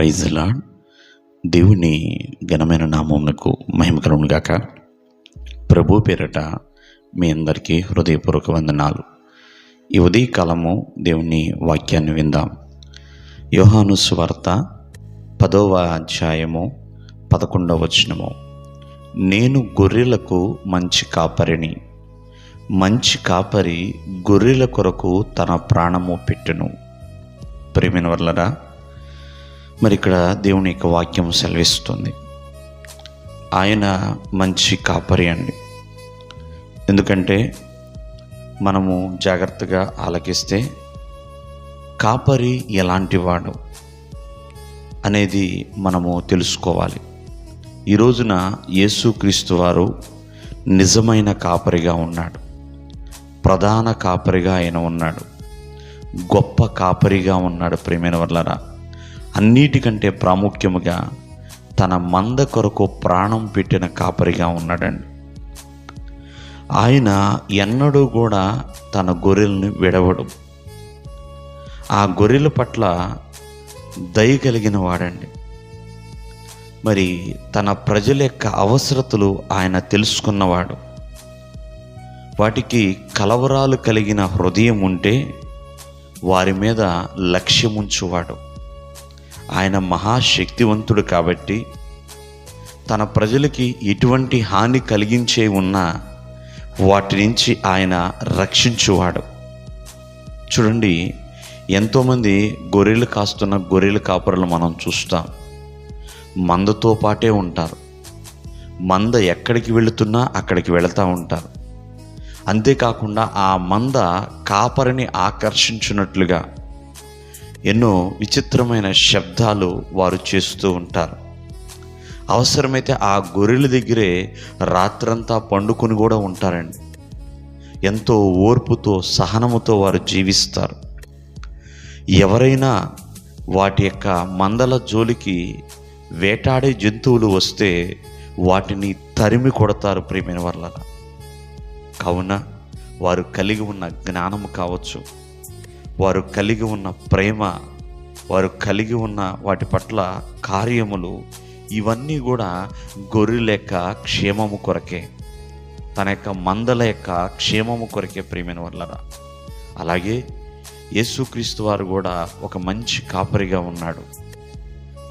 Praise the lord. దేవుని ఘనమైన నామమునకు మహిమ కలుగును గాక. ప్రభు పేరట మీ అందరికీ హృదయపూర్వక వందనాలు. ఈ ఉదయకాలము దేవుని వాక్యాన్ని విందాం. యోహాను సువార్త 10వ అధ్యాయము 11వ వచనము. నేను గొర్రెలకు మంచి కాపరిని, మంచి కాపరి గొర్రెల కొరకు తన ప్రాణము పెట్టును. ప్రియమైన వర్లరా, మరి ఇక్కడ దేవుని యొక్క వాక్యం సెలవిస్తుంది. ఆయన మంచి కాపరి అండి. ఎందుకంటే మనము జాగ్రత్తగా ఆలకిస్తే కాపరి ఎలాంటి వాడు అనేది మనము తెలుసుకోవాలి. ఈ రోజున యేసుక్రీస్తు వారు నిజమైన కాపరిగా ఉన్నాడు. ప్రధాన కాపరిగా ఆయన ఉన్నాడు. గొప్ప కాపరిగా ఉన్నాడు. ప్రియమైన వర్లరా, అన్నిటికంటే ప్రాముఖ్యముగా తన మంద కొరకు ప్రాణం పెట్టిన కాపరిగా ఉన్నాడండి. ఆయన ఎన్నడూ కూడా తన గొర్రెల్ని విడవడు. ఆ గొర్రెల పట్ల దయ కలిగిన వాడండి. మరి తన ప్రజల యొక్క అవసరతలు ఆయన తెలుసుకున్నవాడు. వాటికి కలవరాలు కలిగిన హృదయం ఉంటే వారి మీద లక్ష్యముంచువాడు. ఆయన మహాశక్తివంతుడు కాబట్టి తన ప్రజలకి ఎటువంటి హాని కలిగించే ఉన్నా వాటి నుంచి ఆయన రక్షించువాడు. చూడండి, ఎంతోమంది గొర్రెలు కాస్తున్న గొర్రెల కాపరులు మనం చూస్తాం. మందతో పాటే ఉంటారు. మంద ఎక్కడికి వెళుతున్నా అక్కడికి వెళుతూ ఉంటారు. అంతేకాకుండా ఆ మంద కాపరిని ఆకర్షించినట్లుగా ఎన్నో విచిత్రమైన శబ్దాలు వారు చేస్తూ ఉంటారు. అవసరమైతే ఆ గొర్రెల దగ్గరే రాత్రంతా పండుకొని కూడా ఉంటారండి. ఎంతో ఓర్పుతో సహనముతో వారు జీవిస్తారు. ఎవరైనా వాటి యొక్క మందల జోలికి వేటాడే జంతువులు వస్తే వాటిని తరిమి కొడతారు. ప్రియమైన వాళ్ళ కావున వారు కలిగి ఉన్న జ్ఞానము కావచ్చు, వారు కలిగి ఉన్న ప్రేమ, వారు కలిగి ఉన్న వాటి పట్ల కార్యములు, ఇవన్నీ కూడా గొర్రెల యొక్క క్షేమము కొరకే, తన యొక్క మందల యొక్క క్షేమము కొరకే. ప్రియమైన వాళ్ళరా, అలాగే యేసుక్రీస్తు వారు కూడా ఒక మంచి కాపరిగా ఉన్నాడు.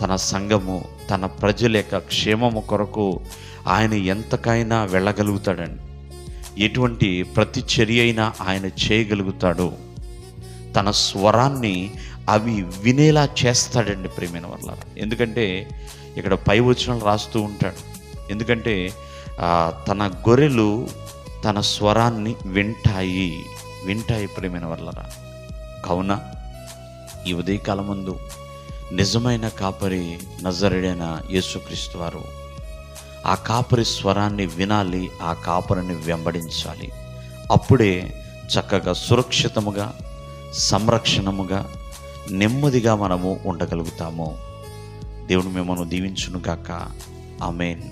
తన సంఘము, తన ప్రజల యొక్క క్షేమము కొరకు ఆయన ఎంతకైనా వెళ్ళగలుగుతాడండి. ఎటువంటి ప్రతి చర్య అయినా ఆయన చేయగలుగుతాడు. తన స్వరాన్ని అవి వినేలా చేస్తాడండి. ప్రియమైన వాళ్ళారా, ఎందుకంటే ఇక్కడ పై వచనాలు రాస్తూ ఉంటాడు. ఎందుకంటే తన గొర్రెలు తన స్వరాన్ని వింటాయి. ప్రియమైన వాళ్ళారా, కావున ఈ ఉదయకాలం ముందు నిజమైన కాపరి నజరేయుడైన యేసుక్రీస్తు వారు, ఆ కాపరి స్వరాన్ని వినాలి, ఆ కాపరిని వెంబడించాలి. అప్పుడే చక్కగా సురక్షితముగా, సంరక్షణముగా, నెమ్మదిగా మనము ఉండగలుగుతాము. దేవుడు మిమ్మల్ని దీవించును గాక. ఆమేన్.